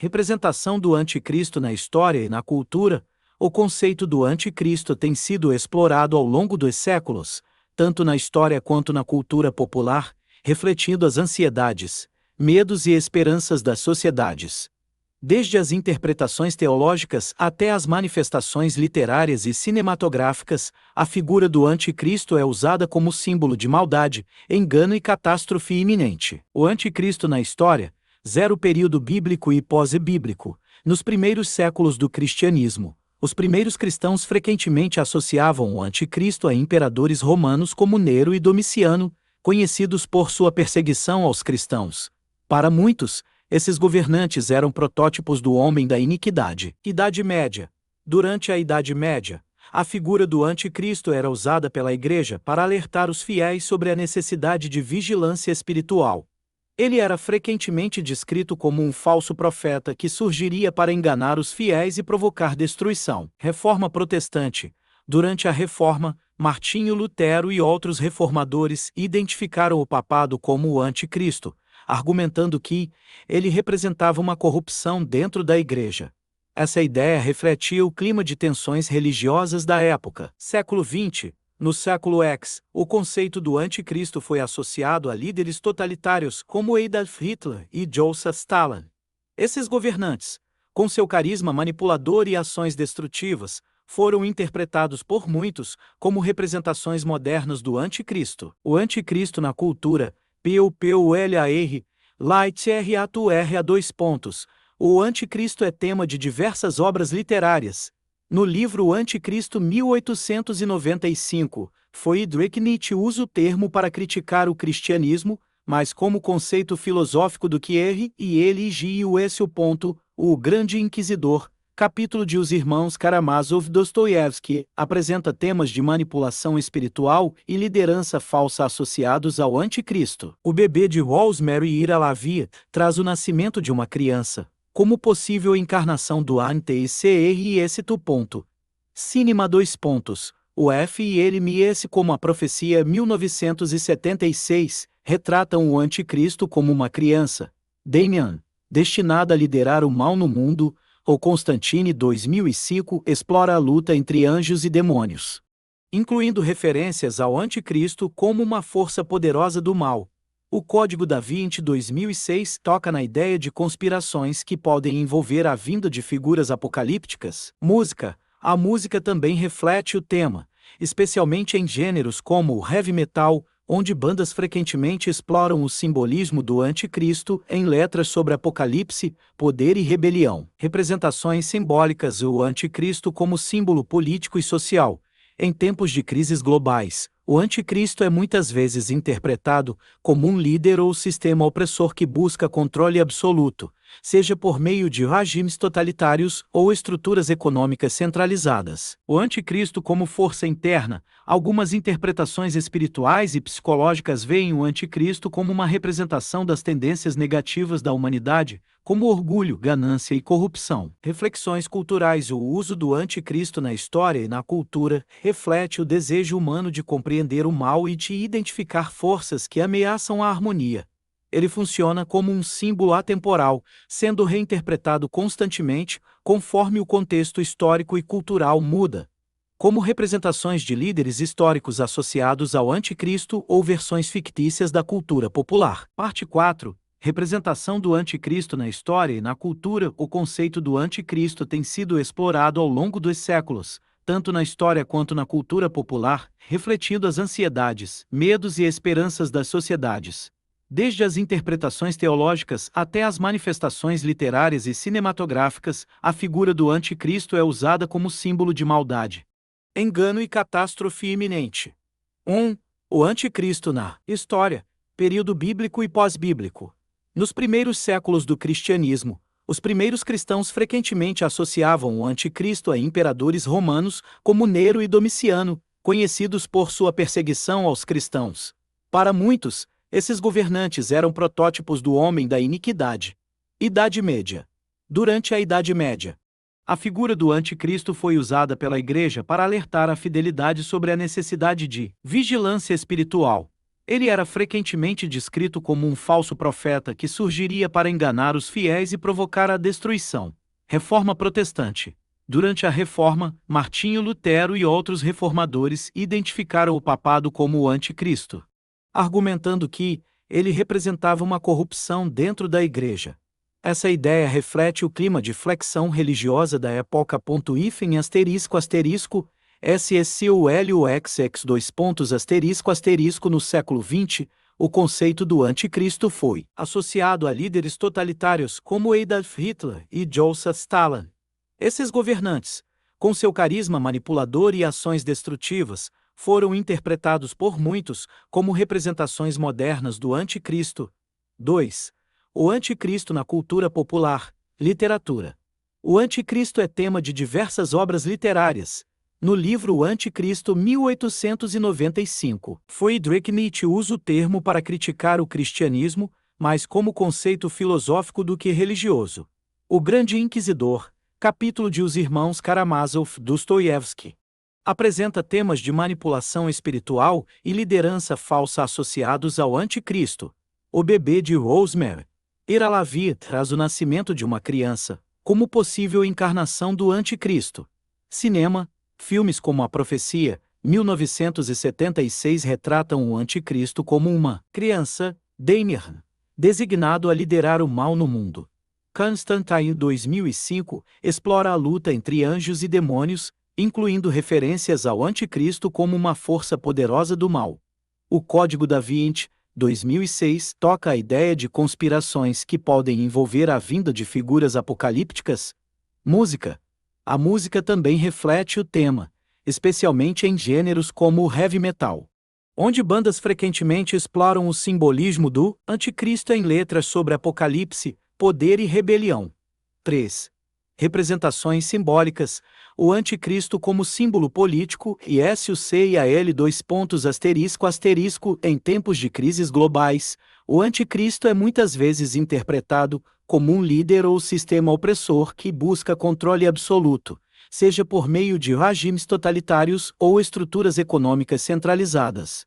Representação do anticristo na história e na cultura. O conceito do anticristo tem sido explorado ao longo dos séculos, tanto na história quanto na cultura popular, refletindo as ansiedades, medos e esperanças das sociedades. Desde as interpretações teológicas até as manifestações literárias e cinematográficas, a figura do anticristo é usada como símbolo de maldade, engano e catástrofe iminente. O anticristo na história, período bíblico e pós-bíblico. Nos primeiros séculos do cristianismo, os primeiros cristãos frequentemente associavam o anticristo a imperadores romanos como Nero e Domiciano, conhecidos por sua perseguição aos cristãos. Para muitos, esses governantes eram protótipos do homem da iniquidade. Idade Média. Durante a Idade Média, a figura do anticristo era usada pela Igreja para alertar os fiéis sobre a necessidade de vigilância espiritual. Ele era frequentemente descrito como um falso profeta que surgiria para enganar os fiéis e provocar destruição. Reforma Protestante. Durante a Reforma, Martinho Lutero e outros reformadores identificaram o papado como o anticristo, argumentando que ele representava uma corrupção dentro da Igreja. Essa ideia refletia o clima de tensões religiosas da época. Século XX. No século X, o conceito do anticristo foi associado a líderes totalitários como Adolf Hitler e Joseph Stalin. Esses governantes, com seu carisma manipulador e ações destrutivas, foram interpretados por muitos como representações modernas do anticristo. O anticristo na cultura, PUPULAR, Light RATUR. O anticristo é tema de diversas obras literárias. No livro O Anticristo 1895, Friedrich Nietzsche usa o termo para criticar o cristianismo, mas como conceito filosófico do que o Grande Inquisidor, capítulo de Os Irmãos Karamazov Dostoiévski, apresenta temas de manipulação espiritual e liderança falsa associados ao anticristo. O bebê de Rosemary Ira Lavie traz o nascimento de uma criança como possível encarnação do anticris. Cinema. O FILMS como a profecia 1976 retratam o anticristo como uma criança, Damien, destinada a liderar o mal no mundo. O Constantine 2005 explora a luta entre anjos e demônios, incluindo referências ao anticristo como uma força poderosa do mal. O Código da Vinci 2006 toca na ideia de conspirações que podem envolver a vinda de figuras apocalípticas. Música. A música também reflete o tema, especialmente em gêneros como o heavy metal, onde bandas frequentemente exploram o simbolismo do anticristo em letras sobre apocalipse, poder e rebelião. Representações simbólicas. O anticristo como símbolo político e social. Em tempos de crises globais, o anticristo é muitas vezes interpretado como um líder ou sistema opressor que busca controle absoluto, seja por meio de regimes totalitários ou estruturas econômicas centralizadas. O anticristo como força interna. Algumas interpretações espirituais e psicológicas veem o anticristo como uma representação das tendências negativas da humanidade, como orgulho, ganância e corrupção. Reflexões culturais. O uso do anticristo na história e na cultura reflete o desejo humano de compreender o mal e de identificar forças que ameaçam a harmonia. Ele funciona como um símbolo atemporal, sendo reinterpretado constantemente, conforme o contexto histórico e cultural muda. Como representações de líderes históricos associados ao anticristo ou versões fictícias da cultura popular. Parte 4. Representação do anticristo na história e na cultura. O conceito do anticristo tem sido explorado ao longo dos séculos, tanto na história quanto na cultura popular, refletindo as ansiedades, medos e esperanças das sociedades. Desde as interpretações teológicas até as manifestações literárias e cinematográficas, a figura do anticristo é usada como símbolo de maldade, engano e catástrofe iminente. 1. O anticristo na história, período bíblico e pós-bíblico. Nos primeiros séculos do cristianismo, os primeiros cristãos frequentemente associavam o anticristo a imperadores romanos como Nero e Domiciano, conhecidos por sua perseguição aos cristãos. Para muitos, esses governantes eram protótipos do homem da iniquidade. Idade Média. Durante a Idade Média, a figura do anticristo foi usada pela Igreja para alertar a fidelidade sobre a necessidade de vigilância espiritual. Ele era frequentemente descrito como um falso profeta que surgiria para enganar os fiéis e provocar a destruição. Reforma Protestante. Durante a Reforma, Martinho Lutero e outros reformadores identificaram o papado como o anticristo, argumentando que ele representava uma corrupção dentro da Igreja. Essa ideia reflete o clima de flexão religiosa da época. SSCULUXX : no século XX, o conceito do anticristo foi associado a líderes totalitários como Adolf Hitler e Joseph Stalin. Esses governantes, com seu carisma manipulador e ações destrutivas, foram interpretados por muitos como representações modernas do anticristo. 2. O anticristo na cultura popular, literatura. O anticristo é tema de diversas obras literárias. No livro O Anticristo, 1895, Friedrich Nietzsche usa o termo para criticar o cristianismo, mais como conceito filosófico do que religioso. O Grande Inquisidor, capítulo de Os Irmãos Karamazov, Dostoiévski, apresenta temas de manipulação espiritual e liderança falsa associados ao anticristo. O Bebê de Rosemary Iralavie traz o nascimento de uma criança como possível encarnação do anticristo. Cinema. Filmes como A Profecia, 1976 retratam o anticristo como uma criança, Damien, designado a liderar o mal no mundo. Constantine, 2005, explora a luta entre anjos e demônios, incluindo referências ao anticristo como uma força poderosa do mal. O Código da Vinci, 2006, toca a ideia de conspirações que podem envolver a vinda de figuras apocalípticas. Música. A música também reflete o tema, especialmente em gêneros como o heavy metal, onde bandas frequentemente exploram o simbolismo do anticristo em letras sobre apocalipse, poder e rebelião. 3. Representações simbólicas. O anticristo como símbolo político e SUCIAL : em tempos de crises globais, o anticristo é muitas vezes interpretado como um líder ou sistema opressor que busca controle absoluto, seja por meio de regimes totalitários ou estruturas econômicas centralizadas.